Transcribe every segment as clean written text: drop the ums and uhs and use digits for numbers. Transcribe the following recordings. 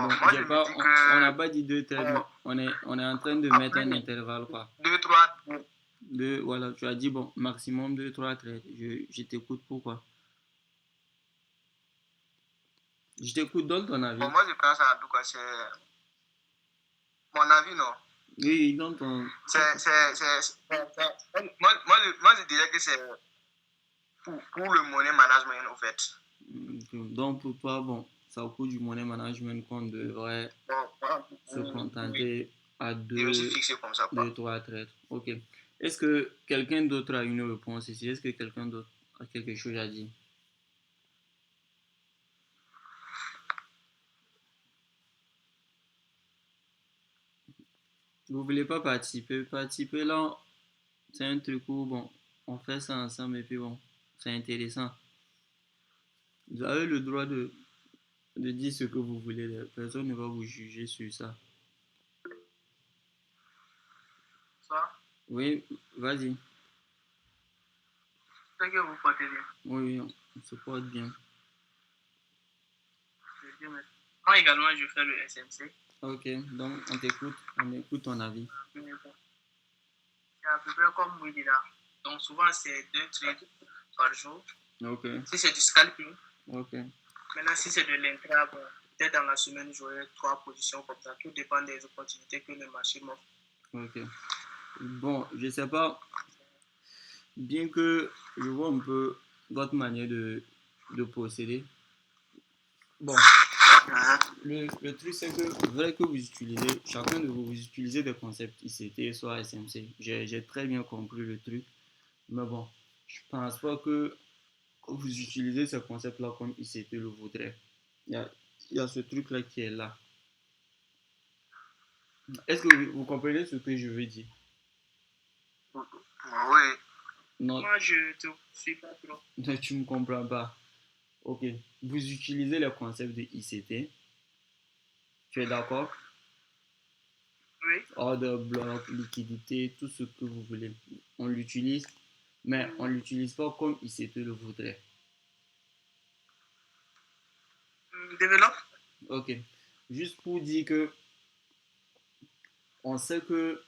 bon, moi, je j'ai me pas, dis on n'a que pas dit 2 traits, mais bon, on est en train de mettre après un intervalle, quoi. 2, 3, Deux, voilà, tu as dit, bon, maximum 2, 3 traits. Je t'écoute, pourquoi? Je t'écoute, donne ton bon, avis. moi, je pense en tout cas, c'est mon avis, non. Oui, donne ton. Moi, je dirais que c'est pour le money management, en fait. Donc, pour toi, bon, ça au cours du money management qu'on devrait Bon, se oui, contenter à je me suis deux, fixé comme ça, deux, quoi. trois traits. Ok. Est-ce que quelqu'un d'autre a une réponse ici? Est-ce que quelqu'un d'autre a quelque chose à dire? Vous voulez pas participer? Participer là, c'est un truc où, bon, on fait ça ensemble et puis bon, c'est intéressant. Vous avez le droit de dire ce que vous voulez. Personne ne va vous juger sur ça. Ça, Oui, vas-y. c'est que vous portez bien. Oui, on se porte bien. Moi également, je fais le SMC. Ok, donc on écoute ton avis. C'est à peu près comme oui là. Donc souvent, c'est 2 trades par jour. Ok, Si c'est du scalping, ok, maintenant si c'est de l'intra, bon, peut-être dans la semaine, j'aurai 3 positions comme ça. Tout dépend des opportunités que le marché m'offre. ok. Bon, je sais pas, bien que je vois un peu votre manière de procéder. Bon, le truc c'est que vrai que vous utilisez, chacun de vous, vous utilisez des concepts ICT, soit SMC. J'ai très bien compris le truc. Mais bon, je pense pas que vous utilisez ce concept-là comme ICT le voudrait. Il y a, il y a ce truc-là qui est là. Est-ce que vous comprenez ce que je veux dire? Oui. Non, Moi, je te suis pas trop. non, tu ne me comprends pas. Ok. Vous utilisez le concept de ICT. Tu es d'accord? Oui. Order, bloc, liquidité, tout ce que vous voulez. On l'utilise, mais on ne l'utilise pas comme ICT le voudrait. Développe. Ok. Juste pour dire que on sait que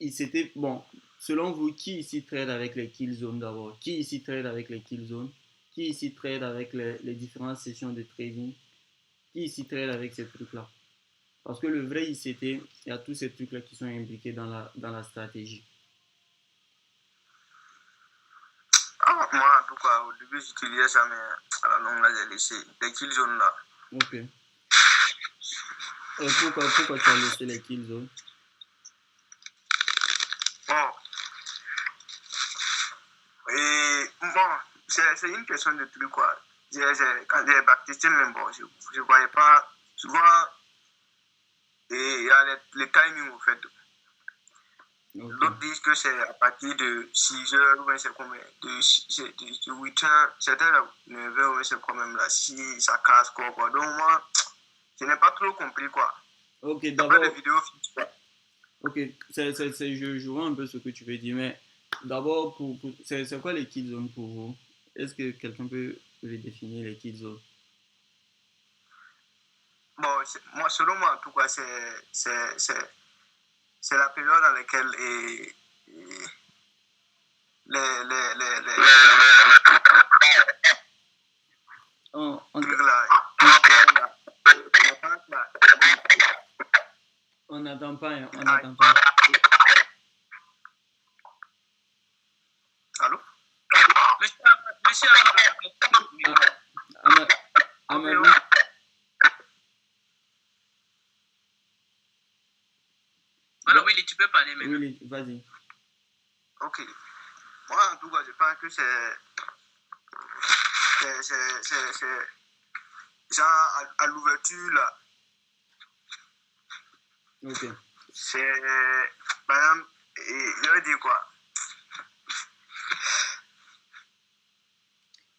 ICT, bon, selon vous, qui ici trade avec les kill zones d'abord? Qui ici trade avec les kill zones? Qui ici trade avec les différentes sessions de trading? Qui ici trade avec ces trucs-là? Parce que le vrai ICT, il y a tous ces trucs-là qui sont impliqués dans la stratégie. Ah, moi, en tout cas, au début, j'utilisais ça, mais à la longue, là, j'ai laissé. Les kill zones là. Ok. Et pourquoi tu as laissé les kill zones? Bon, et bon, c'est une question de truc, quoi. Quand j'ai baptisé, même bon, je ne voyais pas. Souvent, et il y a les timings, en fait. Ok. D'autres disent que c'est à partir de 6 heures, ou bien c'est combien? De 8 heures, certains 9 heures, ou c'est quand même là, si ça casse, quoi. Donc, moi, je n'ai pas trop compris, quoi. Ok, Après les d'abord, vidéos, ok, je vois un peu ce que tu veux dire, mais d'abord, c'est quoi les kill zones pour vous? Est-ce que quelqu'un peut les définir, les kill zones? bon, moi, selon moi, en tout cas, c'est la période dans laquelle On trucs là, la banque là, on n'entend pas, hein, on ah, n'entend pas. allô? Monsieur, Ah, Amadou, voilà, oui, tu peux parler maintenant. oui, vas-y. Ok. Moi, en tout cas, je pense que c'est genre à l'ouverture là. Ok, C'est, par exemple, je veux dire quoi?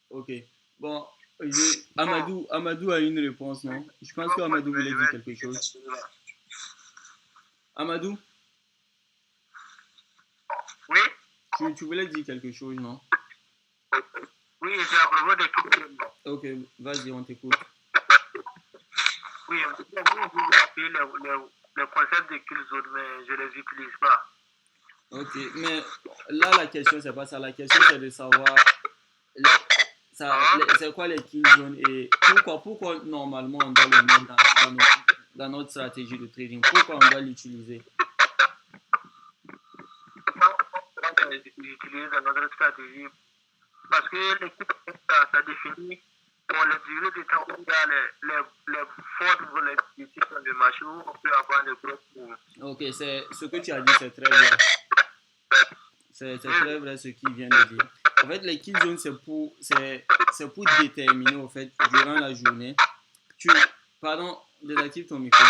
ok. Bon, Bon, Amadou a une réponse, non? Je pense que moi, Amadou voulait je dire vais quelque expliquer chose. ça là. Amadou, Oui? tu voulais dire quelque chose, non? Oui, c'est à propos de tout le monde. Ok, vas-y, on t'écoute. Oui, vous appelez les concepts de kill zone, mais je ne les utilise pas. Ok, mais là, la question, c'est pas ça. La question, c'est de savoir Hein? c'est quoi les kill zones et pourquoi normalement on doit le mettre dans notre stratégie de trading. Pourquoi on doit l'utiliser. On utilise dans notre stratégie parce que l'équipe, ça définit pour les durées de temps où il y a les fortes volatilités dans le marché où on peut avoir des gros mouvements. Ok, c'est ce que tu as dit, c'est très vrai. C'est très vrai ce qu'il vient de dire. En fait, les kill zones, c'est pour déterminer, en fait, durant la journée. Pardon, désactive ton micro.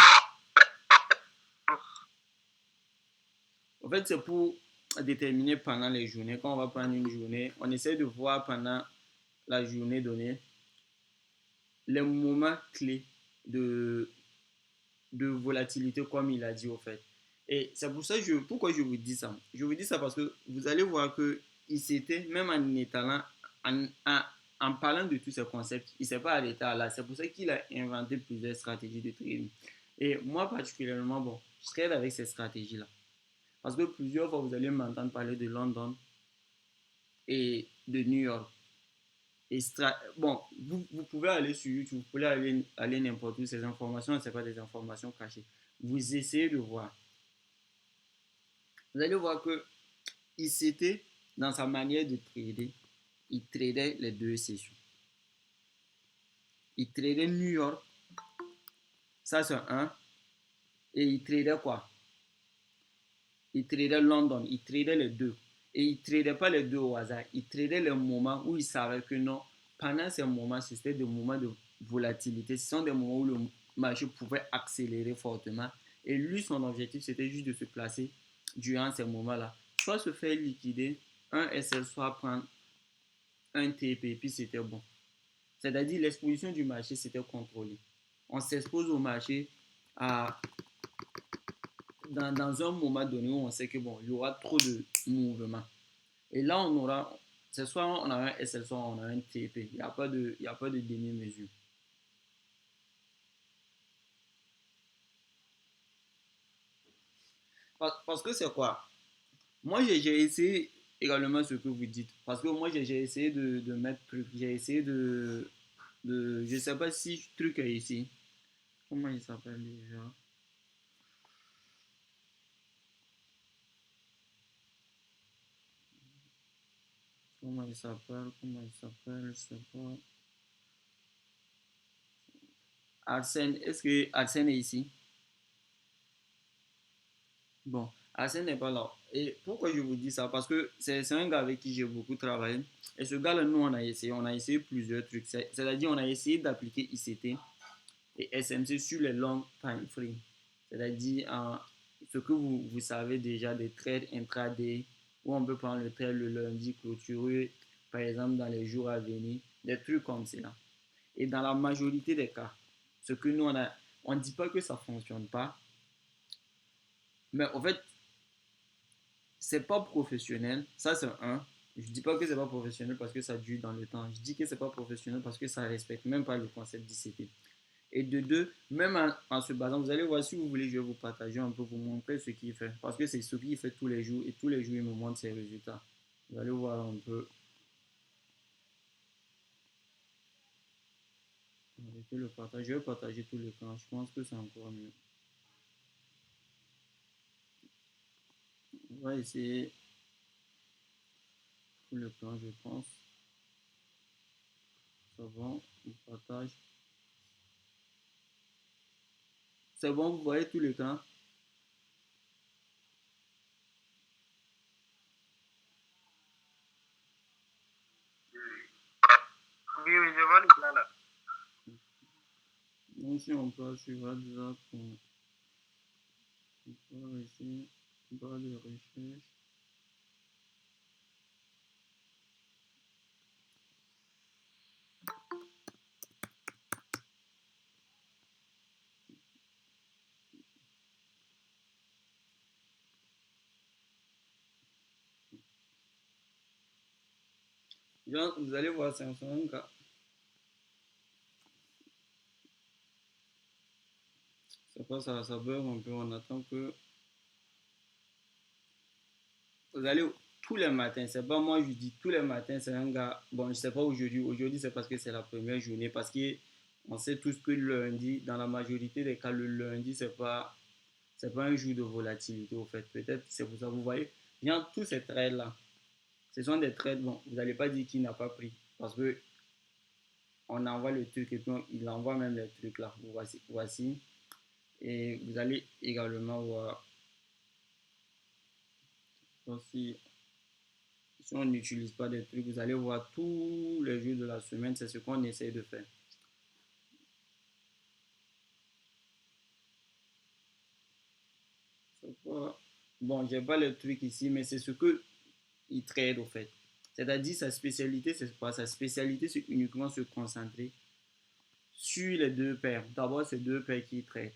En fait, c'est pour déterminer pendant les journées. Quand on va prendre une journée, on essaie de voir pendant la journée donnée les moments clés de, de volatilité, comme il a dit, au fait. Et c'est pour ça pourquoi je vous dis ça. Je vous dis ça parce que vous allez voir que il s'était, même en étalant, en parlant de tous ces concepts, il ne s'est pas arrêté à là. C'est pour ça qu'il a inventé plusieurs stratégies de trading. Et moi, particulièrement, bon, je trade avec ces stratégies-là. Parce que plusieurs fois, vous allez m'entendre parler de London et de New York. Et bon, vous pouvez aller sur YouTube, vous pouvez aller n'importe où. Ces informations, ce n'est pas des informations cachées. Vous essayez de voir. Vous allez voir que il s'était, dans sa manière de trader, il tradait les deux sessions. Il tradait New York, ça c'est un. Et il tradait quoi? Il tradait London, il tradait les deux. Et il ne tradait pas les deux au hasard. Il tradait les moments où il savait que non, pendant ces moments, c'était des moments de volatilité. Ce sont des moments où le marché pouvait accélérer fortement. Et lui, son objectif, c'était juste de se placer durant ces moments-là. Soit se faire liquider, un SL, soit prendre un TP, puis c'était bon. C'est-à-dire l'exposition du marché, c'était contrôlé. On s'expose au marché à, dans un moment donné où on sait que bon, il y aura trop de mouvements. Et là, c'est soit on a un SL, soit on a un TP. Il n'y a pas de demi-mesure. Parce que c'est quoi? Moi, j'ai essayé également ce que vous dites. Parce que moi, j'ai essayé de mettre truc. J'ai essayé je ne sais pas si truc est ici. Comment il s'appelle déjà? Comment il s'appelle? Comment il s'appelle? C'est pas. Arsène. Est-ce que Arsène est ici? Bon, Arsène n'est pas là. Et pourquoi je vous dis ça? Parce que c'est un gars avec qui j'ai beaucoup travaillé. Et ce gars-là, nous, on a essayé plusieurs trucs. C'est-à-dire, on a essayé d'appliquer ICT et SMC sur les long time frames. C'est-à-dire, ce que vous savez déjà des trades intraday, où on peut prendre le trade le lundi, clôturer, par exemple, dans les jours à venir, des trucs comme ça. Et dans la majorité des cas, ce que nous, on ne dit pas que ça ne fonctionne pas, mais en fait, c'est pas professionnel. Ça, c'est un. Je dis pas que c'est pas professionnel parce que ça dure dans le temps. Je dis que c'est pas professionnel parce que ça respecte même pas le concept d'ICT. Et de deux, même en se basant, vous allez voir, si vous voulez, je vais vous partager un peu, vous montrer ce qu'il fait. Parce que c'est ce qu'il fait tous les jours et tous les jours, il me montre ses résultats. Vous allez voir un peu. Je vais partager tout l'écran. Je pense que c'est encore mieux. On va essayer tout l'écran, je pense. C'est bon, on partage. C'est bon, vous voyez tout l'écran. Oui, oui, je vois le plan là. Donc, si on passe sur WhatsApp, on va ici, barre de recherche. Vous allez voir, c'est un cas. C'est pas ça, ça bug un peu. On attend que. Vous allez tous les matins, c'est pas moi, je dis tous les matins, c'est un gars. Bon, je sais pas aujourd'hui. Aujourd'hui, c'est parce que c'est la première journée. Parce qu'on sait tous que le lundi, dans la majorité des cas, le lundi, c'est pas un jour de volatilité, au fait. Peut-être c'est pour ça, vous voyez. Bien, tous ces trades-là, ce sont des trades, bon, vous n'allez pas dire qu'il n'a pas pris. Parce que on envoie le truc et puis il envoie même les trucs là. Voici. Et vous allez également voir. Donc, si on n'utilise pas des trucs, vous allez voir tous les jours de la semaine, c'est ce qu'on essaie de faire. Bon, j'ai pas le truc ici, mais c'est ce que il trade au fait. C'est-à-dire sa spécialité, c'est quoi? Sa spécialité, c'est uniquement se concentrer sur les deux paires. D'abord, c'est deux paires qui trade.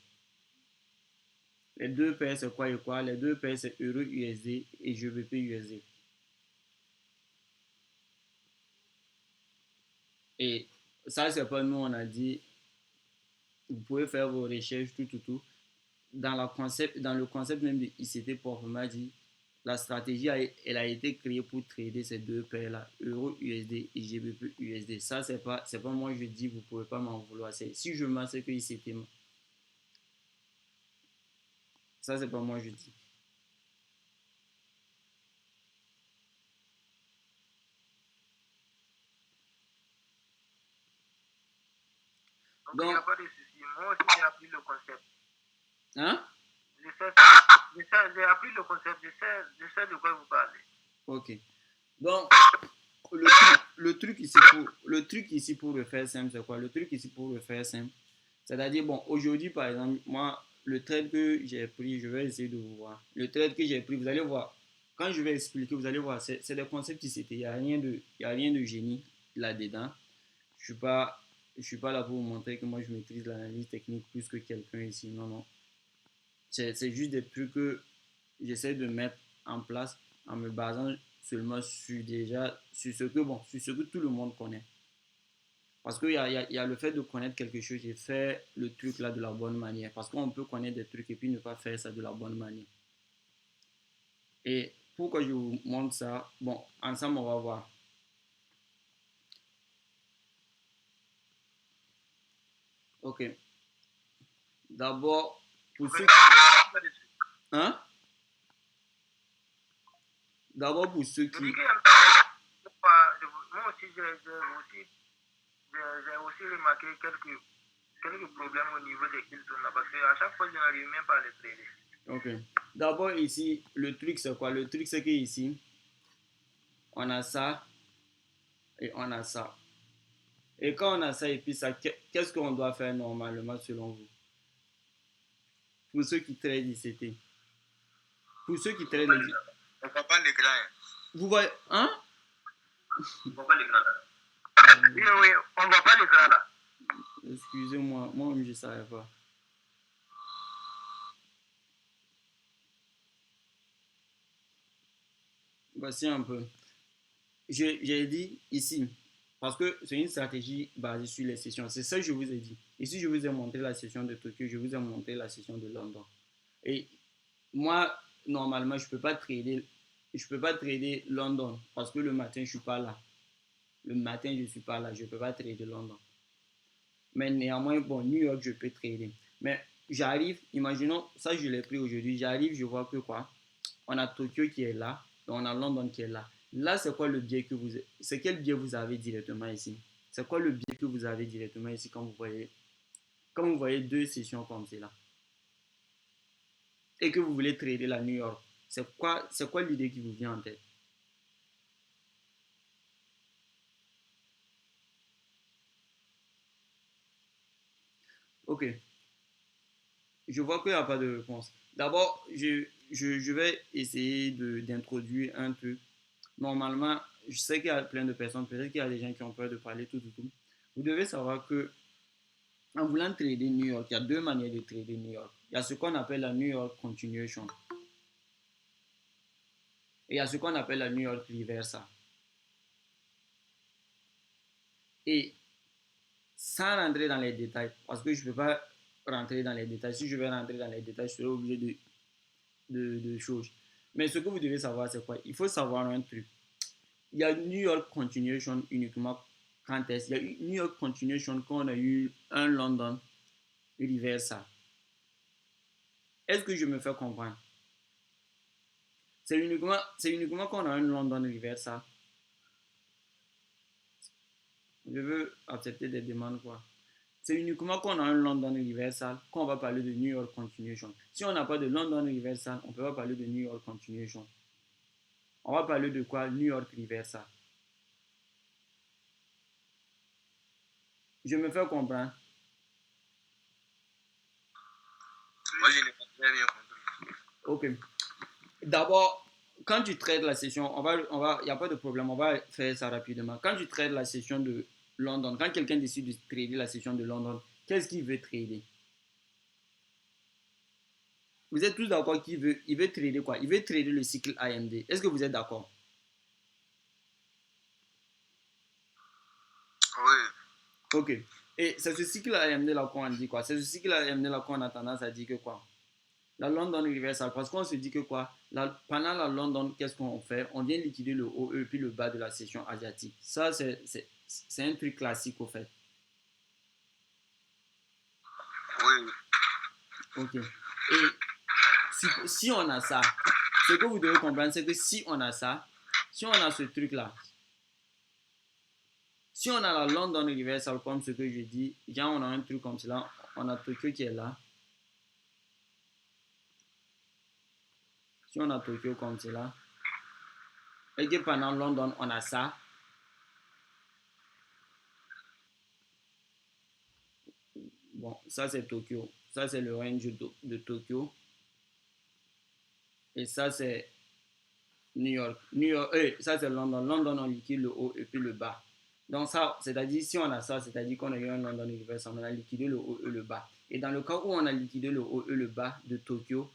Les deux paires, c'est quoi et quoi? Les deux paires, c'est Euro USD et GBP USD. Et ça, c'est pas nous, on a dit, vous pouvez faire vos recherches, tout. Dans le concept même de ICT Performance, dit, la stratégie, elle a été créée pour trader ces deux paires-là, Euro USD et GBP USD. Ça, c'est pas moi, je dis, vous pouvez pas m'en vouloir. Si je mens, c'est que ICT. Ça, c'est pas moi, je dis. Donc, il n'y Donc, a pas de souci. Moi aussi, j'ai appris le concept. hein? J'ai appris le concept. Je sais de quoi vous parlez. Ok. Donc, le truc ici pour le faire simple, c'est quoi? Le truc ici pour le faire simple, c'est-à-dire, bon, aujourd'hui, par exemple, moi, le trade que j'ai pris, je vais essayer de vous voir. Le trade que j'ai pris, vous allez voir. Quand je vais expliquer, vous allez voir, c'est des concepts qui c'était. Il y a rien de génie là-dedans. Je suis pas là pour vous montrer que moi, je maîtrise l'analyse technique plus que quelqu'un ici. Non, non. C'est juste des trucs que j'essaie de mettre en place en me basant seulement sur ce que tout le monde connaît. Parce qu'il y a le fait de connaître quelque chose, j'ai fait le truc là de la bonne manière. Parce qu'on peut connaître des trucs et puis ne pas faire ça de la bonne manière. Et pourquoi je vous montre ça? Bon, ensemble, on va voir. Ok. D'abord, pour ceux qui... Hein? D'abord, pour ceux Je qui... dis que moi aussi, j'ai aussi remarqué quelques problèmes au niveau des kills parce qu'à chaque fois, je n'arrive même pas à les trader. Ok. D'abord, ici, le truc, c'est quoi? Le truc, c'est que ici, on a ça et on a ça. Et quand on a ça et puis ça, qu'est-ce qu'on doit faire normalement selon vous? Pour ceux qui traitent ICT. Pour ceux qui traitent les... On ne voit pas l'écran. Vous voyez, hein? On ne voit pas l'écran là. Oui, oui, on ne voit pas l'écran là. Excusez-moi, moi-même je ne savais pas. Voici un peu. J'ai dit ici, parce que c'est une stratégie basée sur les sessions. C'est ça que je vous ai dit. Ici, je vous ai montré la session de Tokyo, je vous ai montré la session de London. Et moi, normalement, je peux pas trader London parce que le matin, je ne suis pas là. Le matin, je ne suis pas là, je ne peux pas trader London. Mais néanmoins, bon, New York, je peux trader. Mais j'arrive, imaginons, ça je l'ai pris aujourd'hui, j'arrive, je vois que quoi? On a Tokyo qui est là, et on a London qui est là. Là, c'est quoi le biais que vous... C'est quel biais vous avez directement ici? C'est quoi le biais que vous avez directement ici quand vous voyez deux sessions comme cela? Et que vous voulez trader la New York? C'est quoi l'idée qui vous vient en tête? Ok, je vois qu'il n'y a pas de réponse. D'abord, je vais essayer d'introduire un truc. Normalement, je sais qu'il y a plein de personnes, peut-être qu'il y a des gens qui ont peur de parler, tout. Vous devez savoir que en voulant trader New York, il y a deux manières de trader New York. Il y a ce qu'on appelle la New York Continuation. Et il y a ce qu'on appelle la New York Reversal. Et sans rentrer dans les détails, parce que je ne peux pas rentrer dans les détails. Si je vais rentrer dans les détails, je serai obligé de choses. Mais ce que vous devez savoir, c'est quoi? Il faut savoir un truc. Il y a New York Continuation uniquement quand est-ce? Il y a eu New York Continuation quand on a eu un London Reversal. Est-ce que je me fais comprendre? C'est uniquement quand on a un London Reversal. Je veux accepter des demandes, quoi. C'est uniquement quand on a un London Reversal qu'on va parler de New York Continuation. Si on n'a pas de London Reversal, on ne peut pas parler de New York Continuation. On va parler de quoi? New York Reversal. Je me fais comprendre. Moi, je n'ai pas très bien compris. Ok. D'abord, quand tu traites la session, il n'y a pas de problème, on va faire ça rapidement. Quand tu traites la session de London, quand quelqu'un décide de trader la session de London, qu'est-ce qu'il veut trader? Vous êtes tous d'accord il veut trader quoi? Il veut trader le cycle AMD. Est-ce que vous êtes d'accord? Oui. Ok. Et c'est ce cycle AMD là qu'on dit quoi? C'est ce cycle AMD là qu'on a tendance à dire que quoi? La London Reversal, parce qu'on se dit que quoi? Pendant la London, qu'est-ce qu'on fait? On vient liquider le haut et puis le bas de la session asiatique. Ça, c'est un truc classique au fait. Oui. Ok. Et si on a ça, ce que vous devez comprendre, c'est que si on a ça, si on a ce truc-là, si on a la London Reversal comme ce que je dis, genre on a un truc comme cela, on a Tokyo qui est là. Si on a Tokyo comme cela, et que pendant London, on a ça, bon, ça c'est Tokyo, ça c'est le range de Tokyo, et ça c'est New York, ça c'est London, London on liquide le haut et puis le bas. Donc ça, c'est-à-dire si on a ça, c'est-à-dire qu'on a eu un London Reversal, on a liquidé le haut et le bas. Et dans le cas où on a liquidé le haut et le bas de Tokyo,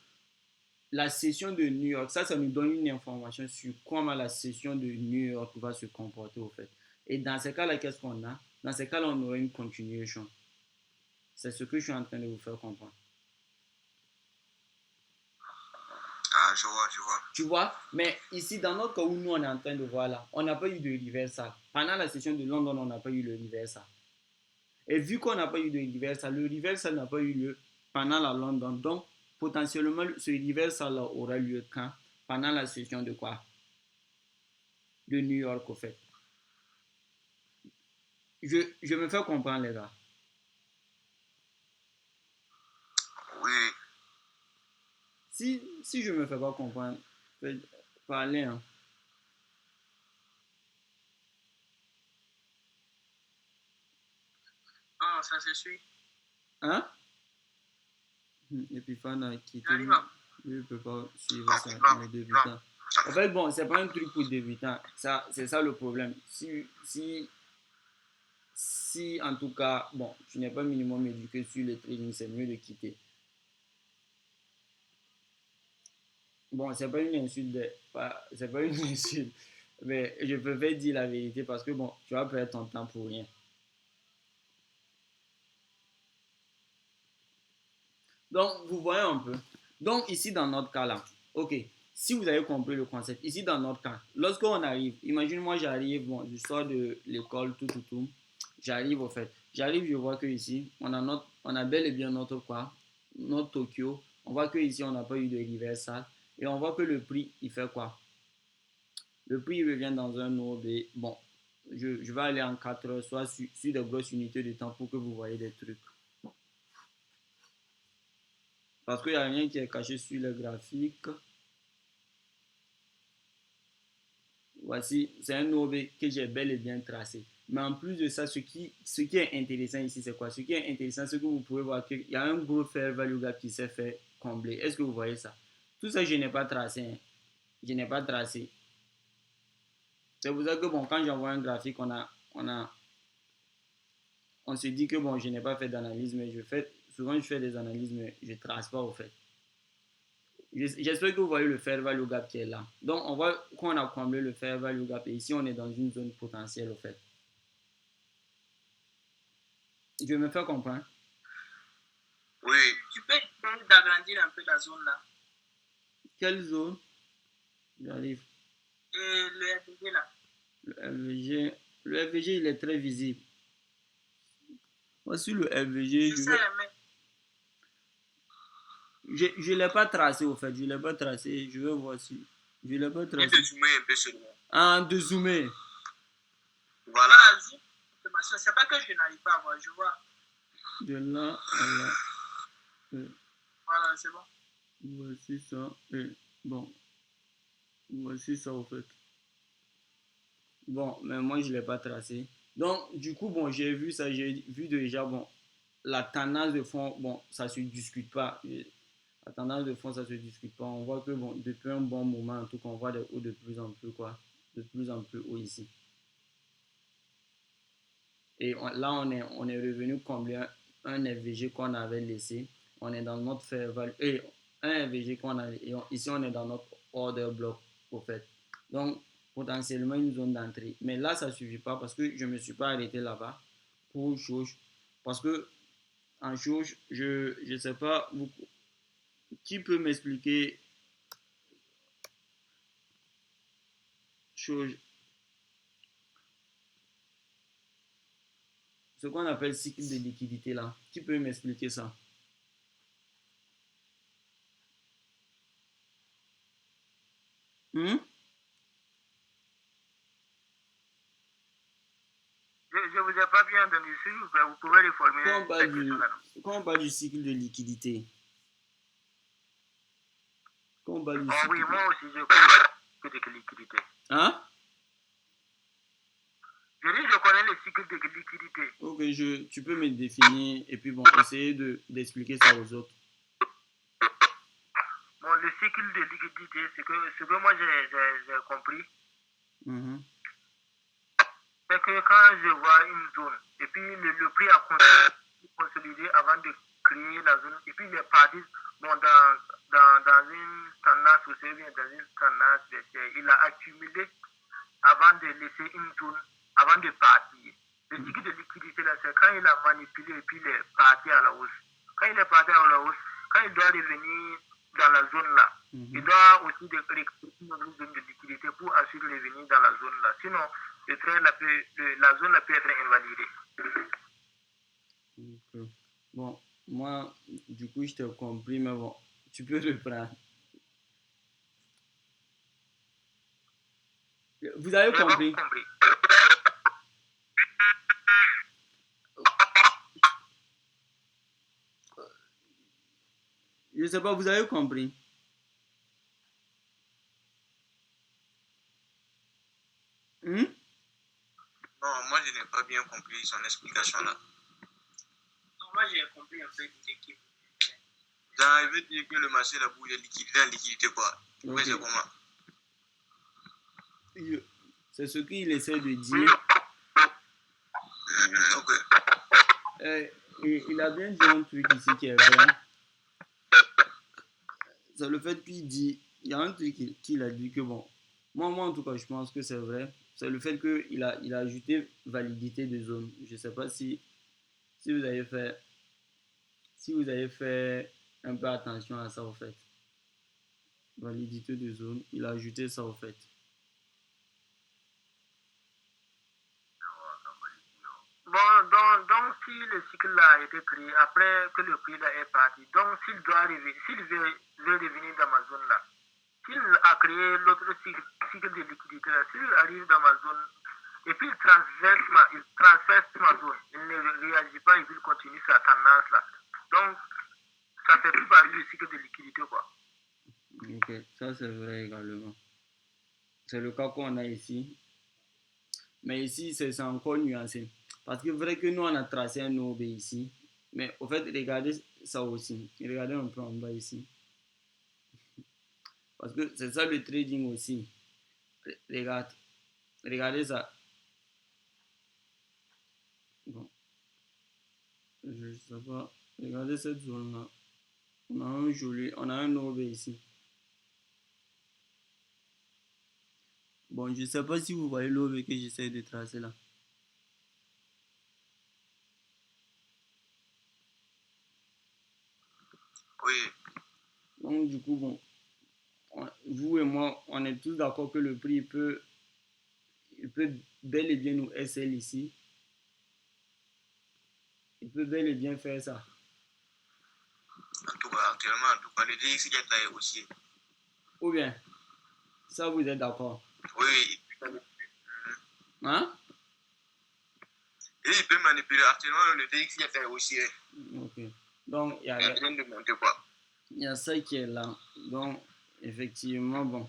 la session de New York, ça nous donne une information sur comment la session de New York va se comporter au fait. Et dans ces cas-là, qu'est-ce qu'on a? Dans ces cas-là, on aura une continuation. C'est ce que je suis en train de vous faire comprendre. Ah, je vois, je vois. Tu vois? Mais ici, dans notre cas où nous, on est en train de voir là, on n'a pas eu de reversal. Pendant la session de London, on n'a pas eu le reversal. Et vu qu'on n'a pas eu de reversal, le reversal n'a pas eu lieu pendant la London. Donc, potentiellement, ce reversal aura lieu quand? Pendant la session de quoi? De New York, au fait. Je me fais comprendre, les gars. Oui. Si je me fais pas comprendre, parler, hein. Ah, ça se suit. Hein? Et puis Fan a quitté. J'arrive Lui, ne peut pas suivre ça, Non, les non. débutants. En fait, bon, c'est pas un truc pour débutants. Ça, c'est ça le problème. Si en tout cas, bon, tu n'es pas minimum éduqué sur le trading, c'est mieux de quitter. Bon, c'est pas une insulte, c'est pas une insulte, mais je préfère dire la vérité parce que bon, tu vas perdre ton temps pour rien. Donc, vous voyez un peu. Donc, ici, dans notre cas là, ok, si vous avez compris le concept, ici, dans notre cas, lorsqu'on arrive, imagine moi, j'arrive, bon, je sors de l'école, tout, j'arrive au fait. J'arrive, je vois que ici, on a bel et bien notre quoi, notre Tokyo. On voit que ici, on n'a pas eu de reversal. Et on voit que le prix, il fait quoi? Le prix revient dans un OB. Bon, je vais aller en 4 heures, soit sur des grosses unités de temps pour que vous voyez des trucs. Parce qu'il n'y a rien qui est caché sur le graphique. Voici, c'est un OB que j'ai bel et bien tracé. Mais en plus de ça, ce qui est intéressant ici, c'est quoi? Ce qui est intéressant, c'est que vous pouvez voir qu'il y a un gros fair value gap qui s'est fait combler. Est-ce que vous voyez ça? Tout ça, je n'ai pas tracé. Hein. Je n'ai pas tracé. C'est pour ça que, bon, quand j'envoie un graphique, on se dit que, bon, je n'ai pas fait d'analyse, mais souvent, je fais des analyses, mais je ne trace pas, au fait. J'espère que vous voyez le fair value gap qui est là. Donc, on voit qu'on a comblé le fair value gap et ici, on est dans une zone potentielle, au fait. Je me fais comprendre. Oui. Tu peux essayer d'agrandir un peu la zone là. Quelle zone? J'arrive. Et le FDG là. Le FVG. Le FVG, il est très visible. Moi, sur le FVG, Je sais, mais je ne l'ai pas tracé, au fait. Je ne l'ai pas tracé. Je vais voir si. Je ne l'ai pas Dis tracé. de zoomer un peu sur moi. Ah, de zoomer. Voilà. ah, zoom, c'est pas que je n'arrive pas à voir, je vois. De là à là. Voilà, c'est bon. Voici ça. Et bon, voici ça, au fait. Bon, mais moi, je ne l'ai pas tracé. Donc, du coup, bon, j'ai vu ça. J'ai vu déjà, bon, la tendance de fond, bon, ça ne se discute pas. La tendance de fond, ça ne se discute pas. On voit que, bon, depuis un bon moment, en tout cas, on voit des hauts de plus en plus, quoi. De plus en plus haut ici. Et là, on est revenu combien un FVG qu'on avait laissé. On est dans notre fair value. Et un FVG qu'on a. Ici, on est dans notre order block, au fait. Donc, potentiellement une zone d'entrée. Mais là, ça ne suffit pas parce que je ne me suis pas arrêté là-bas pour Chauche. Parce que en Chauche, je ne sais pas, qui peut m'expliquer Chauche, ce qu'on appelle cycle de liquidité là? Qui peut m'expliquer ça? Hmm? Je vous ai pas bien entendu. S'il vous plaît, vous pouvez reformuler Quand on parle cette question-là. quand on parle du cycle de liquidité, quand on parle du Oh cycle oui, de... moi aussi, je connais de liquidité. Hein? Je dis, je connais le cycle de liquidité. Ok, tu peux me définir et puis bon, essayer d'expliquer ça aux autres. Bon, le cycle de liquidité, ce que moi j'ai compris, Mhm. c'est que quand je vois une zone, et puis le prix a consolidé avant de créer la zone, et puis il est parti bon, dans une tendance aussi, bien dans une tendance baissière, il a accumulé avant de laisser une zone, avant de partir. Le cycle de liquidité, là, c'est quand il a manipulé et puis il est parti à la hausse. Quand il est parti à la hausse, quand il doit revenir dans la zone là, il doit aussi récupérer une zone de liquidité pour ensuite revenir dans la zone là. Sinon, la zone là peut être invalidée. Ok. Bon, moi, du coup, je t'ai compris, mais bon, tu peux reprendre. Vous avez Je n'ai pas compris? compris. Je sais pas, vous avez compris? Hmm? Non, moi je n'ai pas bien compris son explication là. Non, moi j'ai compris un peu de l'équipe. Ça veut dire que le marché là bouge liquidité en liquidité quoi. Ok. Oui, c'est comment? C'est ce qu'il essaie de dire. Ok. Et il a bien dit un truc ici qui est vrai. C'est le fait qu'il dit, il y a un truc qu'il a dit que bon, moi en tout cas je pense que c'est vrai. C'est le fait qu'il a ajouté validité de zone. Je ne sais pas si vous avez fait, si vous avez fait un peu attention à ça au fait. Validité de zone, il a ajouté ça au fait. Bon, donc si le cycle là a été créé après que le prix là est parti, donc s'il doit arriver, s'il veut revenir dans ma zone là, s'il a créé l'autre cycle de liquidité là, s'il arrive dans ma zone et puis il transverse ma zone, il ne réagit pas et puis il continue sa tendance là. Donc ça fait plus partie du cycle de liquidité quoi. Ok, ça c'est vrai également. C'est le cas qu'on a ici. Mais ici, c'est encore nuancé. Parce que vrai que nous, on a tracé un OB ici. Mais au fait, regardez ça aussi. Regardez un peu en bas ici. Parce que c'est ça le trading aussi. Regarde. Regardez ça. Bon, je sais pas. Regardez cette zone-là. On a un OB ici. Bon, je sais pas si vous voyez l'OB que j'essaie de tracer là. Oui. Donc, du coup, bon, vous et moi, on est tous d'accord que le prix il peut bel et bien nous SL ici. Il peut bel et bien faire ça. En tout cas, actuellement, le DX Jet là est aussi. Ou bien, ça vous êtes d'accord? Oui. Hein? Et il peut manipuler. Actuellement, le DX Jet là est aussi. Ok. Donc, il y Il est en train de monter quoi. y a ça qui est là. Donc, effectivement, bon,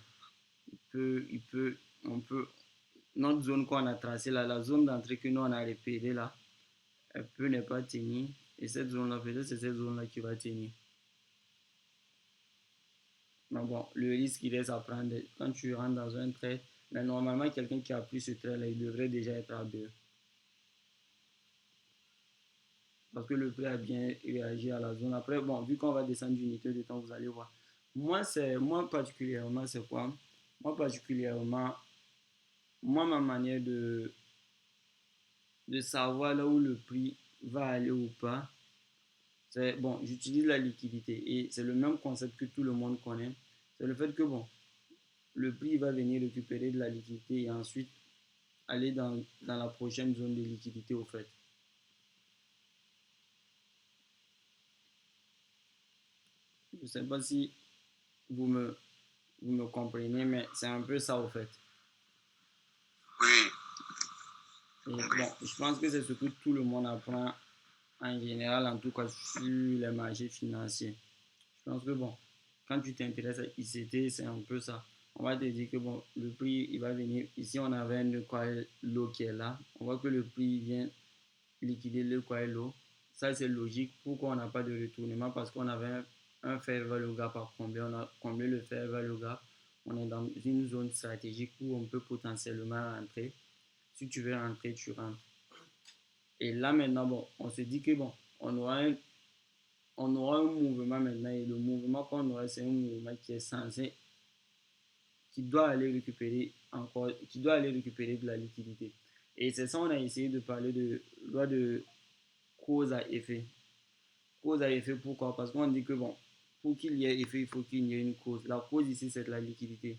on peut, notre zone qu'on a tracée là, la zone d'entrée que nous on a repérée là, elle peut ne pas tenir. Et cette zone-là, peut-être c'est cette zone-là qui va tenir. Mais bon, le risque il est à prendre quand tu rentres dans un trait. Mais normalement, quelqu'un qui a pris ce trait-là, il devrait déjà être à 2. Parce que le prix a bien réagi à la zone. Après, bon, vu qu'on va descendre d'unité de temps, vous allez voir. Moi particulièrement, c'est quoi? Moi particulièrement, ma manière de savoir là où le prix va aller ou pas, c'est, bon, j'utilise la liquidité et c'est le même concept que tout le monde connaît. C'est le fait que, bon, le prix va venir récupérer de la liquidité et ensuite aller dans la prochaine zone de liquidité au fait. Je ne sais pas si vous me, vous me comprenez, mais c'est un peu ça au fait. Oui. Et bon, je pense que c'est ce que tout le monde apprend en général, en tout cas sur les marchés financiers. Je pense que bon, quand tu t'intéresses à ICT, c'est un peu ça. On va te dire que bon, le prix, il va venir. Ici, on avait un l'eau qui est là. On voit que le prix vient liquider le l'eau. Ça, c'est logique. Pourquoi on n'a pas de retournement? Parce qu'on avait un fair value gap à combler. On a comblé le fair value gap. On est dans une zone stratégique où on peut potentiellement rentrer. Si tu veux rentrer, tu rentres. Et là, maintenant, bon, on se dit que bon, on aura un mouvement maintenant. Et le mouvement qu'on aura, c'est un mouvement qui est censé, qui doit aller récupérer encore, qui doit aller récupérer de la liquidité. Et c'est ça, on a essayé de parler de loi de cause à effet. Cause à effet, pourquoi? Parce qu'on dit que bon, pour qu'il y ait effet, il faut qu'il y ait une cause. La cause ici, c'est de la liquidité.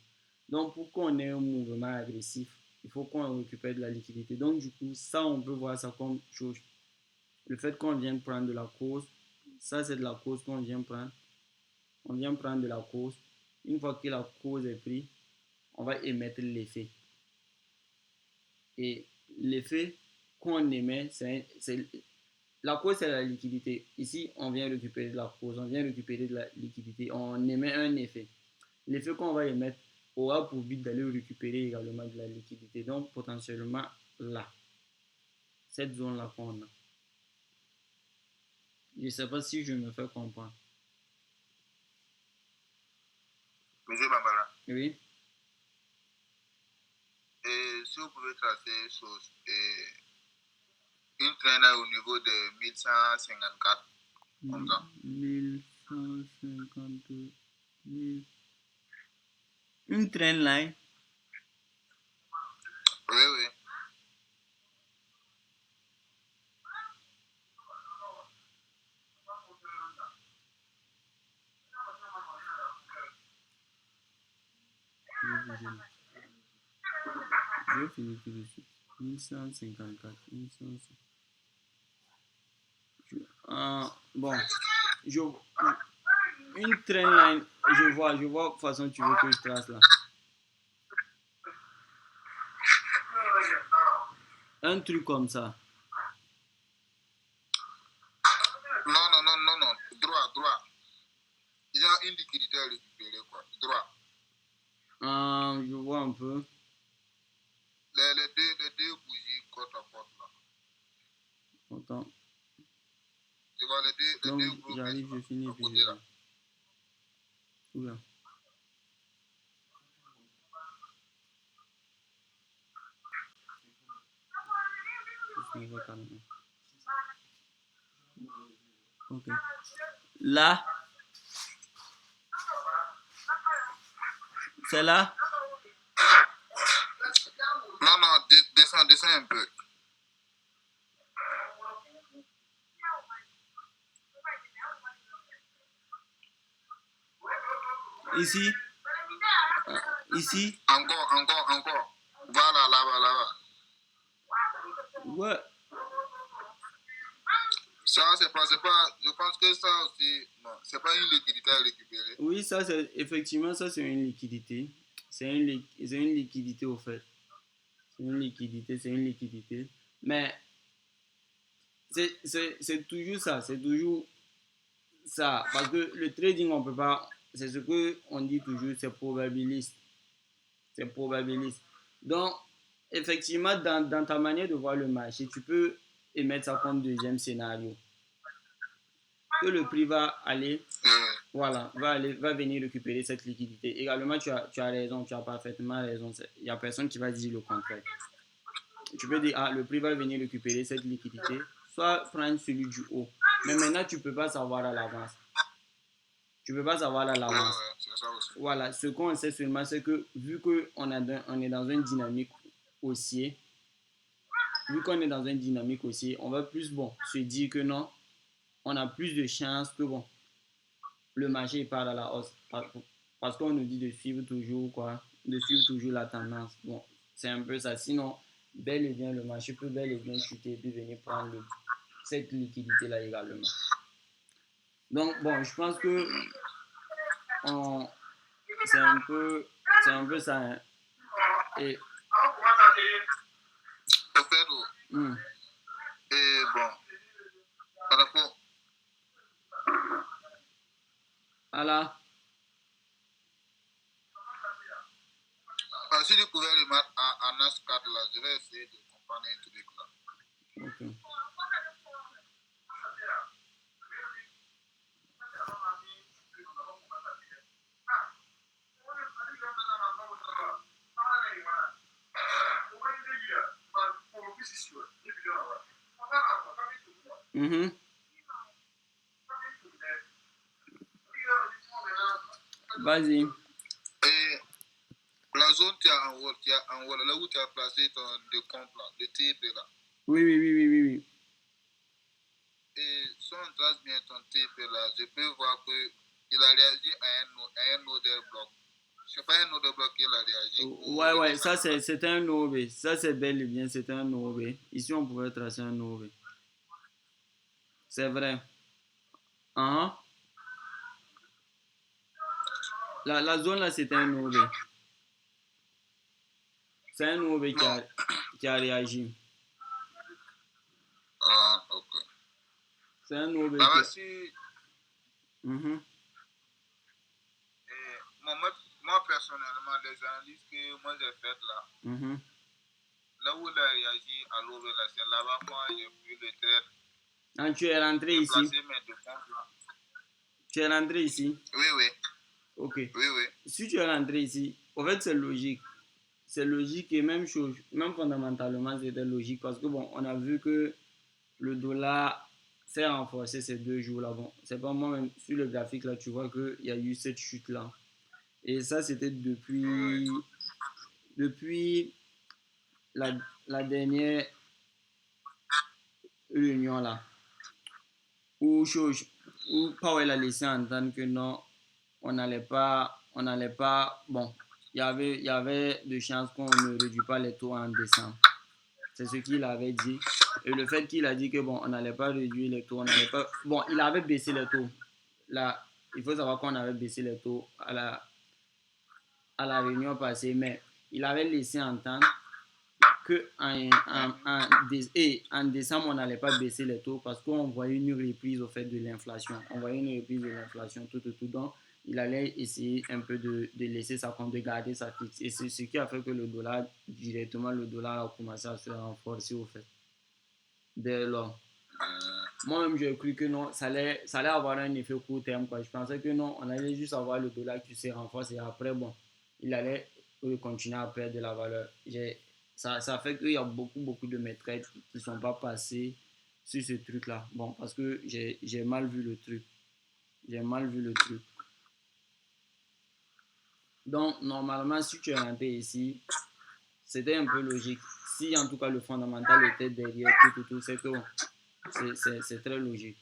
Donc, pour qu'on ait un mouvement agressif, il faut qu'on récupère de la liquidité. Donc, du coup, ça, on peut voir ça comme chose. Le fait qu'on vient prendre de la cause, ça, c'est de la cause qu'on vient prendre. On vient prendre de la cause. Une fois que la cause est prise, on va émettre l'effet. Et l'effet qu'on émet, c'est la cause, c'est la liquidité. Ici, on vient récupérer de la cause, on vient récupérer de la liquidité, on émet un effet. L'effet qu'on va émettre aura pour but d'aller récupérer également de la liquidité. Donc, potentiellement, là, cette zone-là qu'on a. Je ne sais pas si je me fais comprendre. Monsieur Bambara. Oui. Et si vous pouvez tracer une traîne au niveau de 1154, comme ça. 1152. Une trend line. Oui, oui. Je vais finir tout de suite. 1154. 1154. Bon, une train line, je vois de toute façon tu veux que je trace là. Un truc comme ça. Non, non, non, non, non. Droit, droit. Il y a une liquidité à récupérer, quoi. Droit. Je vois un peu. Les deux bougies côte à côte, là. Attends. Tu vois, les Donc, deux gros j'arrive, je finis, puis côté, je là. viens. Oula. Je m'en vais carrément. Ok. Là. C'est là. Non, non, descends un peu. Ici, ici, Encore. Voilà, là-bas. ouais, Ça, c'est pas, je pense que ça aussi, non, c'est pas une liquidité à récupérer. oui, ça c'est effectivement ça c'est une liquidité. C'est une liquidité au fait. C'est une liquidité. Mais c'est toujours ça, c'est toujours ça. Parce que le trading, on peut pas, c'est ce que on dit toujours, c'est probabiliste. C'est probabiliste. Donc, effectivement, dans ta manière de voir le marché, tu peux émettre ça comme deuxième scénario. Que le prix va aller, voilà, va venir récupérer cette liquidité. Également, tu as raison, tu as parfaitement raison. Il n'y a personne qui va dire le contraire. Tu peux dire, ah, le prix va venir récupérer cette liquidité, soit prendre celui du haut. Mais maintenant, tu ne peux pas savoir à l'avance. Tu ne peux pas savoir à l'avance. C'est ça aussi. Voilà, ce qu'on sait seulement, c'est que vu qu'on est dans une dynamique haussier, on va plus, bon, se dire que non, on a plus de chances que, bon, le marché part à la hausse. Parce qu'on nous dit de suivre toujours, quoi, de suivre toujours la tendance. Bon, c'est un peu ça. Sinon, bel et bien, le marché peut bel et bien chuter et puis venir prendre cette liquidité-là également. Donc, bon, je pense que on, c'est un peu ça. Hein. Et, Et bon, par rapport à la, si tu pouvais remettre à NASCAR là, je vais essayer de comprendre un truc là. ok. Mhm. Vas-y. Et la zone tu as en haut, là où tu as placé ton décompte là, le TP là. Oui. Et si on trace bien ton TP là, je peux voir qu'il a réagi à un order bloc. C'est pas un order bloc qu'il a réagi. Ouais, ça c'est un OB. Ça c'est bel et bien, c'est un OB. Ici on pouvait tracer un OB. C'est vrai. Uh-huh. La zone là c'était un OB. C'est un OB qui a réagi. Ah, ok. C'est un OB Bah, qui a... Mm-hmm. Moi personnellement, les analyses que moi j'ai faites là, Mm-hmm. là où il a réagi à l'OB là, c'est là-bas moi j'ai vu le trade. Ah, tu es rentré ici. Tu es rentré ici. Oui. Ok. Oui. Si tu es rentré ici, en fait c'est logique. C'est logique et même chose, même fondamentalement c'était logique parce que bon, on a vu que le dollar s'est renforcé ces 2 jours là. Bon, c'est pas moi même sur le graphique là, tu vois qu'il y a eu cette chute là. Et ça c'était depuis la dernière réunion là où Powell a laissé entendre que non, on n'allait pas, bon, il y avait de chances qu'on ne réduit pas les taux en décembre. C'est ce qu'il avait dit. Et le fait qu'il a dit que bon, on n'allait pas réduire les taux, on n'allait pas, bon, il avait baissé les taux. Là, il faut savoir qu'on avait baissé les taux à la réunion passée, mais il avait laissé entendre que en décembre, on n'allait pas baisser les taux parce qu'on voyait une reprise au fait de l'inflation. On voyait une reprise de l'inflation, tout. Donc, il allait essayer un peu de laisser sa compte, de garder sa fixe. Et c'est ce qui a fait que le dollar a commencé à se renforcer au fait. Dès lors. Moi-même, j'ai cru que non, ça allait avoir un effet court terme. Quoi. Je pensais que non, on allait juste avoir le dollar qui se renforce et après, bon, il allait continuer à perdre de la valeur. Ça fait qu'il y a beaucoup de mes trades qui ne sont pas passés sur ce truc-là. Bon, parce que j'ai mal vu le truc. Donc, normalement, si tu es rentré ici, c'était un peu logique. Si en tout cas le fondamental était derrière tout, c'est que bon, c'est très logique.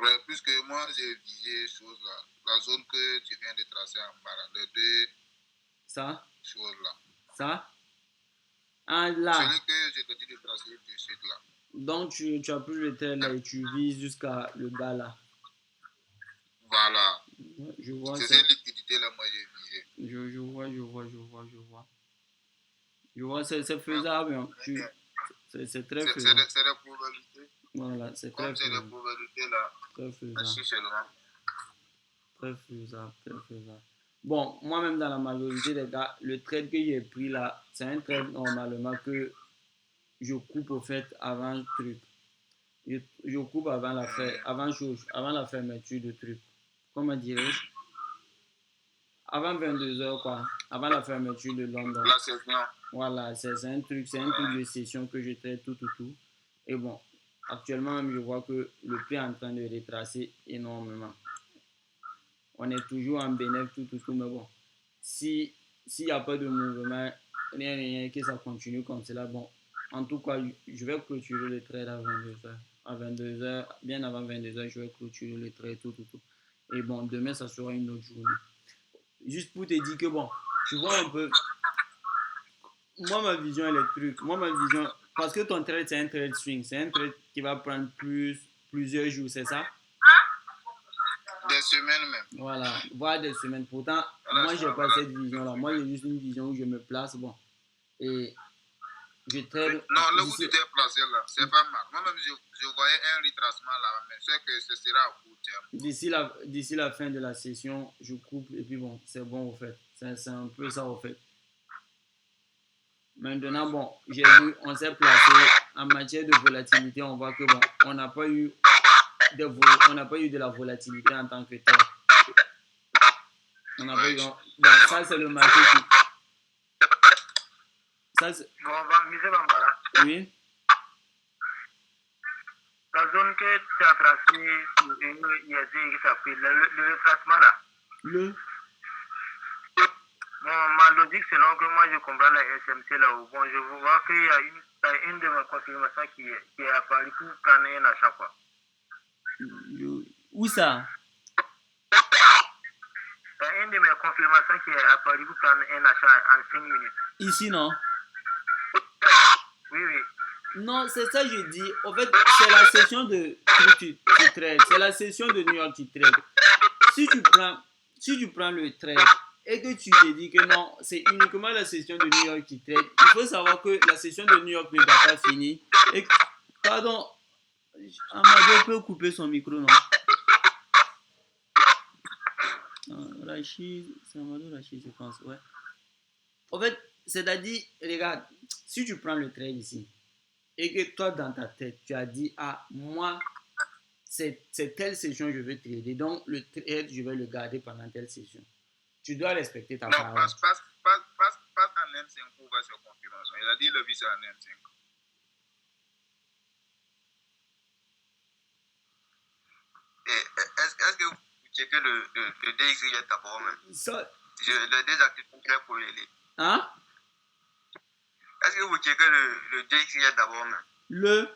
Ouais, puisque moi, j'ai visé chose là. La zone que tu viens de tracer en bas, là, les deux Ça, choses là. ça. Ah, là. Celui que je te dis de tracer de suite là. Donc, tu as pris le trait là et tu vises jusqu'à le bas là. Voilà. Ouais, je vois C'est ça. cette liquidité là, moi, j'ai visé. Je vois. Je vois, c'est faisable. Hein. C'est très faisable. C'est des probabilités. Voilà, c'est très Comme c'est des faisable. probabilités là, Très faisable. ainsi seulement. Très faisable, très faisable. Bon, moi-même, dans la majorité des cas, le trade que j'ai pris là, c'est un trade normalement que je coupe au fait avant le truc. Je coupe avant avant la fermeture du truc. Comment dirais-je? Avant 22 heures quoi. Avant la fermeture de London. La session. Voilà, c'est un truc de session que je traite tout. Et bon, actuellement même, je vois que le prix est en train de retracer énormément. On est toujours en bénéfice, tout, mais bon, s'il n'y a pas de mouvement, rien, que ça continue comme cela, bon, en tout cas, je vais clôturer le trade à 22 heures. À 22 heures, bien avant 22 heures, je vais clôturer le trade, tout. Et bon, demain, ça sera une autre journée. Juste pour te dire que bon, tu vois un peu, moi, ma vision électrique, parce que ton trade, c'est un trade swing, c'est un trade qui va prendre plusieurs jours, c'est ça? Des semaines même. Voilà, voire des semaines. Pourtant, moi, j'ai pas cette vision-là. Moi, j'ai juste une vision où je me place, bon. Et je trade. Non, là où tu t'es placé là, c'est pas mal. Moi-même, je voyais un retracement là, mais c'est que ce sera à court terme. D'ici la fin de la session, je coupe et puis bon, c'est bon au fait. C'est un peu ça au fait. Maintenant, bon, j'ai vu, on s'est placé en matière de volatilité. On voit que bon, on n'a pas eu de la volatilité en tant que tel. On n'a pas eu. Bon, ça, c'est le marché qui. Ça, c'est. Bon, on va miser Bambara. Oui. La zone que tu as tracée, il y a qui s'appelle le retracement là. Bon, ma logique, selon que moi je comprends la SMC là, bon, je vois qu'il y a une de mes confirmations qui est apparue pour prendre un achat quoi. Où ça? Il y a une de mes confirmations qui est apparue pour prendre un achat en 5 minutes. Ici, non? Oui. Non, c'est ça que je dis. En fait, c'est la session de tu trades. C'est la session de New York qui trade. Si tu prends le trade et que tu te dis que non, c'est uniquement la session de New York qui trade, il faut savoir que la session de New York ne va pas finir. Et, pardon, Amadou peut couper son micro, non? Rachid, c'est Amadou Rachid, je pense, ouais. En fait, c'est-à-dire, regarde, si tu prends le trade ici, et que toi, dans ta tête, tu as dit, ah, moi, c'est telle session je veux trader, donc le trade, je vais le garder pendant telle session. Tu dois respecter ta parole. Non, passe en M5 pour voir sa confirmation. Il a dit le visa en M5. Est-ce que vous checkez le DXY d'abord même? Ça... Le désactive pour les. Hein? Est-ce que vous checkez le DXY d'abord même?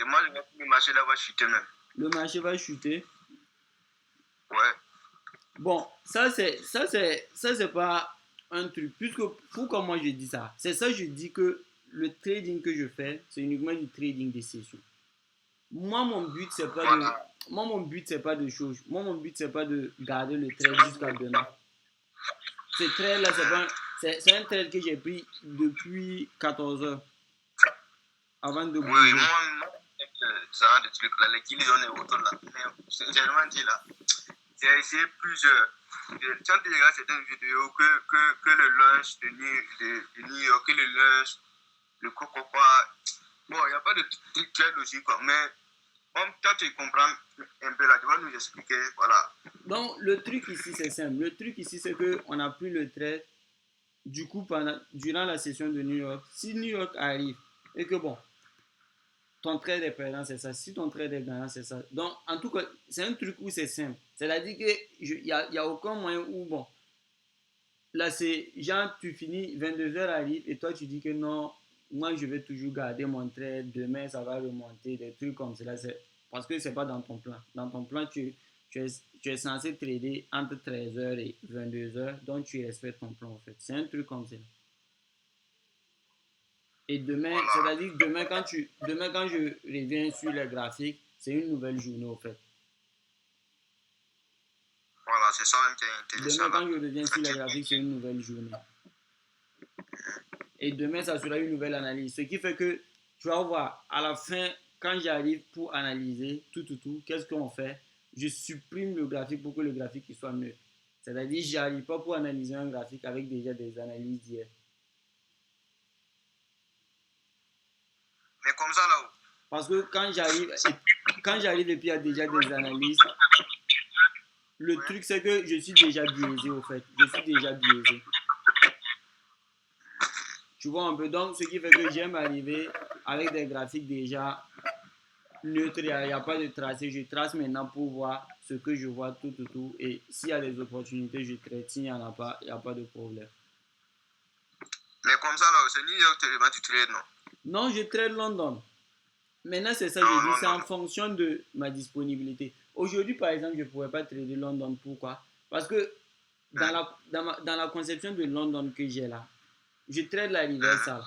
Et moi, je vois que le marché là va chuter même. Le marché va chuter? Ouais. Bon, ça c'est pas un truc. Puisque, pourquoi moi je dis ça? C'est ça, je dis que le trading que je fais, c'est uniquement du trading des sessions. Moi, mon but, c'est pas de... Moi, mon but, c'est pas de chose. Moi, mon but, c'est pas de garder le trade jusqu'à demain. Ce trade-là, c'est un trade que j'ai pris depuis 14 heures. Avant de bouger. Oui, moi, ça a des trucs là, les kills et autres là. Mais, généralement dit là, j'ai essayé plusieurs. Quand tu regardes certaines vidéos, que le lunch de New York, que le lunch, le coco quoi. Bon, il n'y a pas de truc très logique quoi, mais toi tu comprends un peu là, tu vas nous expliquer, voilà. Donc, le truc ici, c'est simple. Le truc ici, c'est qu'on a pris le trade, du coup, durant la session de New York. Si New York arrive et que bon, ton trade est perdant, c'est ça. Si ton trade est gagnant, c'est ça. Donc, en tout cas, c'est un truc où c'est simple. C'est-à-dire qu'il n'y a aucun moyen où, bon, là, c'est genre, tu finis, 22 heures arrive et toi, tu dis que non, moi, je vais toujours garder mon trade, demain, ça va remonter, des trucs comme cela. parce que c'est pas dans ton plan. Dans ton plan, tu es censé trader entre 13h et 22h, donc tu respectes ton plan en fait. C'est un truc comme ça. Et demain, Voilà. c'est-à-dire demain quand je reviens sur le graphique, c'est une nouvelle journée en fait. Voilà, c'est ça même qui est intéressant. Demain quand je reviens sur le graphique, c'est une nouvelle journée. Et demain, ça sera une nouvelle analyse. Ce qui fait que tu vas voir, à la fin, quand j'arrive pour analyser tout, qu'est-ce qu'on fait? Je supprime le graphique pour que le graphique il soit mieux. C'est-à-dire, j'arrive pas pour analyser un graphique avec déjà des analyses d'hier. Mais comme ça là-haut. Parce que quand j'arrive et puis il y a déjà des analyses, le truc c'est que je suis déjà biaisé au fait. Je suis déjà biaisé. Tu vois un peu, donc ce qui fait que j'aime arriver avec des graphiques déjà neutres, il n'y a pas de tracé. Je trace maintenant pour voir ce que je vois tout. Et s'il y a des opportunités, je traite. S'il n'y en a pas, il n'y a pas de problème. Mais comme ça là, c'est New York tellement tu trades, non? Non, je trade London. Maintenant, c'est ça que je dis, c'est en fonction de ma disponibilité. Aujourd'hui, par exemple, je ne pourrais pas trader London. Pourquoi? Parce que dans la conception de London que j'ai là, je trade la reversal.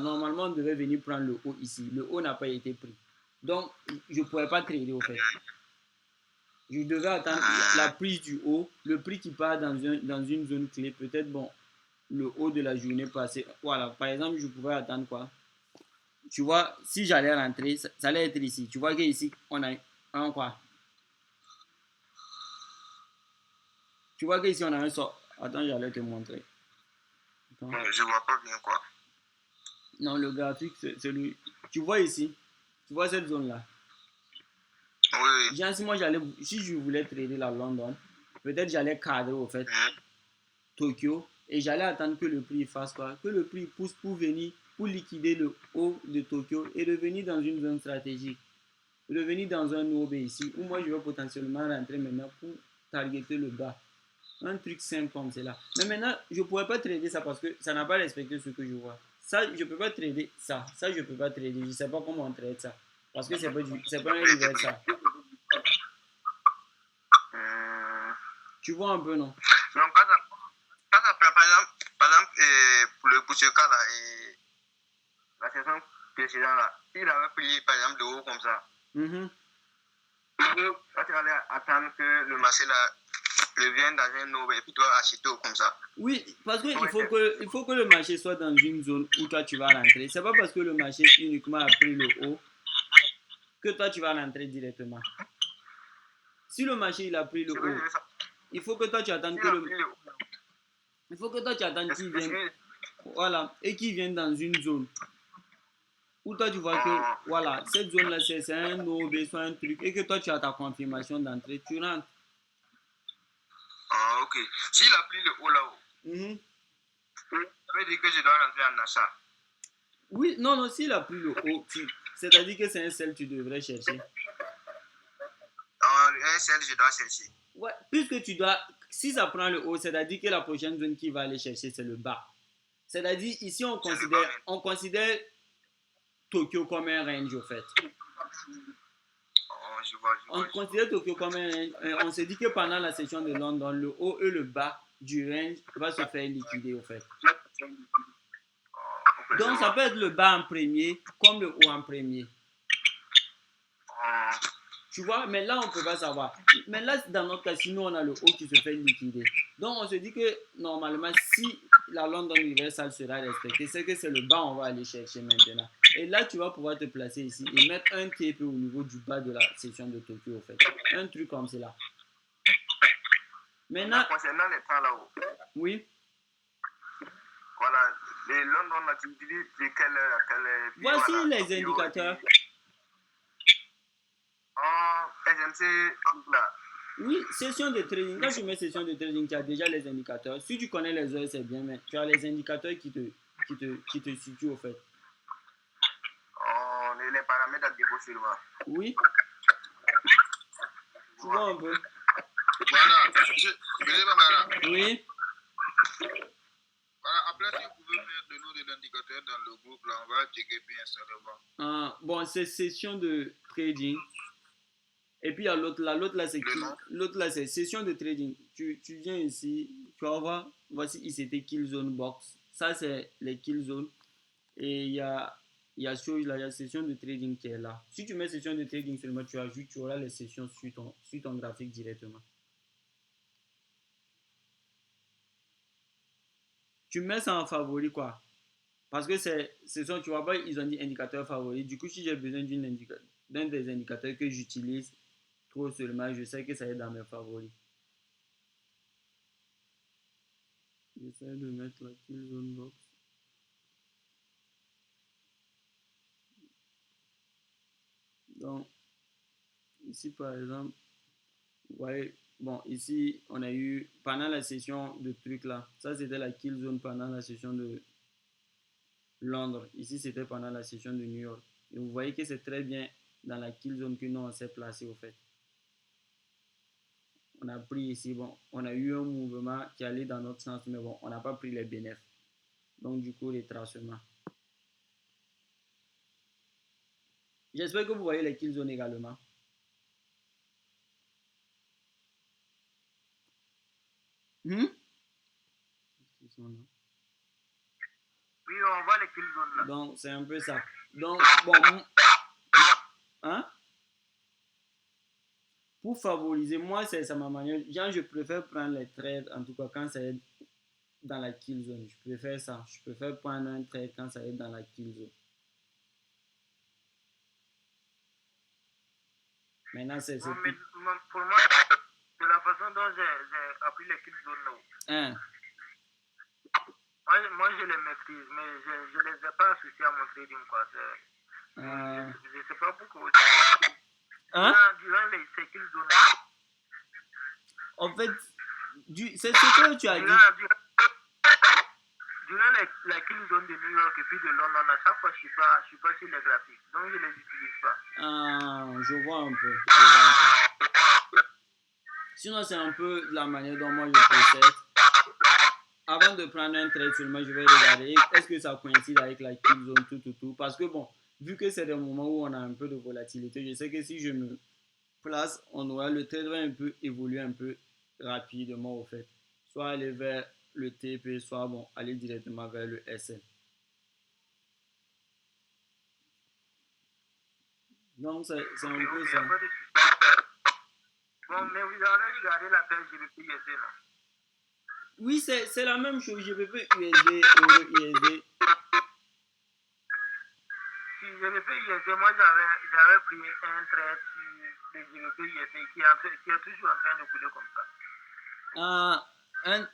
Normalement, on devait venir prendre le haut ici. Le haut n'a pas été pris. Donc, je ne pourrais pas trader au fait. Je devais attendre la prise du haut, le prix qui part dans une zone clé. Peut-être, bon, le haut de la journée passée. Voilà, par exemple, je pouvais attendre quoi? Tu vois, si j'allais rentrer, ça allait être ici. Tu vois qu'ici, on a un quoi? Tu vois qu'ici, on a un sort. Attends, j'allais te montrer. Attends. Je vois pas bien quoi. Non, le graphique, c'est lui. Tu vois ici? Tu vois cette zone-là? Oui. Si je voulais trader la London, peut-être j'allais cadrer au fait Tokyo et j'allais attendre que le prix fasse quoi? Que le prix pousse pour venir, pour liquider le haut de Tokyo et revenir dans une zone stratégique. Revenir dans un OB ici où moi je vais potentiellement rentrer maintenant pour targeter le bas. Un truc simple comme cela. Mais maintenant, je ne pourrais pas trader ça parce que ça n'a pas respecté ce que je vois. Ça, je ne peux pas trader ça. Ça, je ne peux pas trader. Je ne sais pas comment on trade ça. Parce que c'est pas un reversal. Tu vois un peu, non? Donc, quand ça prend, par exemple pour ce cas-là, la saison précédente, là, il avait pris, par exemple, le haut comme ça. Quand tu allais attendre que le marché là revienne dans un nouveau et puis tu dois acheter comme ça. Oui, parce qu'il faut que le marché soit dans une zone où toi tu vas rentrer. C'est pas parce que le marché uniquement a pris le haut que toi tu vas rentrer directement. Si le marché il a pris le haut, il faut que toi tu attendes il faut que toi tu attendes qu'il vienne. Voilà, et qu'il vienne dans une zone où toi tu vois que voilà, cette zone là c'est un OB, soit un truc, et que toi tu as ta confirmation d'entrée, tu rentres. Ah, ok. S'il a pris le haut là-haut, ça veut dire que je dois rentrer en achat. Oui, non, s'il a pris le haut, c'est-à-dire que c'est un sel que tu devrais chercher. Un sel, je dois chercher. Ouais, puisque si ça prend le haut, c'est-à-dire que la prochaine zone qu'il va aller chercher, c'est le bas. C'est-à-dire, ici, on considère Tokyo comme un range, au fait. On considère Tokyo comme un range. On se dit que pendant la session de London, le haut et le bas du range va se faire liquider, au fait. Donc, ça peut être le bas en premier, comme le haut en premier. Tu vois, mais là, on ne peut pas savoir. Mais là, dans notre cas, sinon, on a le haut qui se fait liquider. Donc, on se dit que, normalement, si la London Universal sera respectée, c'est que c'est le bas on va aller chercher maintenant. Et là, tu vas pouvoir te placer ici et mettre un TP au niveau du bas de la session de Tokyo, en fait. Un truc comme cela. Maintenant, concernant les temps là-haut. Oui. Voilà, les London, là, tu utilises de quelle heure à quelle heure? Voici voilà, les indicateurs. SMC, là. Oui, session de trading. Quand tu mets session de trading, tu as déjà les indicateurs. Si tu connais les heures, c'est bien, mais tu as les indicateurs qui te situent au fait. Les paramètres à débaucher, là. Oui. Tu vois un peu. Voilà, Oui. Voilà, après, si vous pouvez mettre le nom de indicateurs dans le groupe, là, on va checker bien ça devant. Bon, c'est session de trading. Et puis il y a l'autre là, l'autre là, c'est session de trading. Tu viens ici, tu vas voir, voici ICT Kill Zone Box. Ça, c'est les Kill Zone. Et il y a chose là, il y a session de trading qui est là. Si tu mets session de trading seulement, tu ajoutes, tu auras les sessions sur ton graphique directement. Tu mets ça en favori quoi. Parce que tu vois pas, ils ont dit indicateur favori. Du coup, si j'ai besoin d'un des indicateurs que j'utilise trop seulement, je sais que ça est dans mes favoris. J'essaie de mettre la kill zone box. Donc, ici par exemple, vous voyez, bon, ici on a eu pendant la session de trucs là, ça c'était la kill zone pendant la session de Londres. Ici c'était pendant la session de New York. Et vous voyez que c'est très bien dans la kill zone que nous on s'est placé au fait. On a pris ici, bon, on a eu un mouvement qui allait dans notre sens, mais bon, on n'a pas pris les bénéfices. Donc du coup, les tracements. J'espère que vous voyez les kill zones également. Oui, on voit les kill zones là. Donc c'est un peu ça. Donc bon, hein? Pour favoriser, moi c'est ma manière. Genre, je préfère prendre les trades, en tout cas quand c'est dans la kill zone. Je préfère ça. Je préfère prendre un trade quand ça est dans la kill zone. Maintenant, c'est bon, pour moi, de la façon dont j'ai appris les kill zones là. Hein? Moi, je les maîtrise, mais je ne les ai pas associés à mon trading quoi. Je ne sais pas pourquoi. Hein? Durant ces kill zones. En fait, c'est ce que tu as dit. Durant la kill zone de New York et puis de London, à chaque fois, je suis pas sur les graphiques. Donc, je ne les utilise pas. Je vois un peu. Sinon, c'est un peu la manière dont moi je procède. Avant de prendre un trade seulement, je vais regarder est-ce que ça coïncide avec la kill zone, tout. Parce que bon, vu que c'est des moments où on a un peu de volatilité, je sais que si je me place, le trade va un peu évoluer un peu rapidement au fait. Soit aller vers le TP, soit bon, aller directement vers le SL. Donc, c'est un peu ça. Bon, mais vous avez regardé la page GBP USD, non? Oui, c'est la même chose. GBP USD, Euro USD. Si GBP USD, moi j'avais pris un trade sur le GBP USD qui est toujours en train de couler comme ça.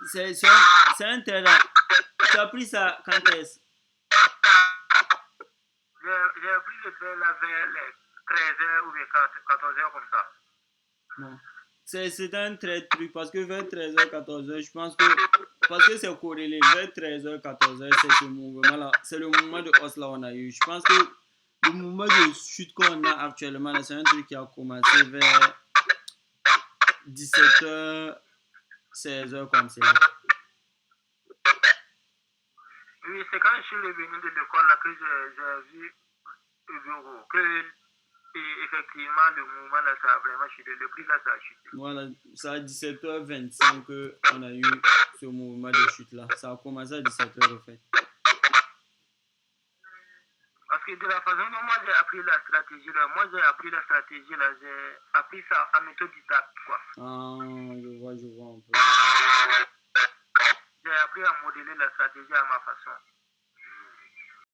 C'est un trade. Tu as pris ça quand est-ce? J'ai pris le trade là vers les 13h ou 14h comme ça. Non. C'est un trade truc parce que vers 13h, 14h, je pense que parce que c'est corrélé vers 13h, 14h, c'est ce mouvement-là. C'est le mouvement de hausse là on a eu. Je pense que le mouvement de chute qu'on a actuellement, c'est un truc qui a commencé vers 17h, 16h comme c'est là. Oui, c'est quand je suis revenu de l'école là que j'ai vu le bureau, que effectivement le mouvement là ça a vraiment chuté, le prix là ça a chuté. Voilà, c'est à 17h25 qu'on a eu ce mouvement de chute là. Ça a commencé à 17h en fait. Parce que de la façon dont moi j'ai appris la stratégie là, j'ai appris ça à méthode didacte quoi. Je vois un peu. J'ai appris à modeler la stratégie à ma façon.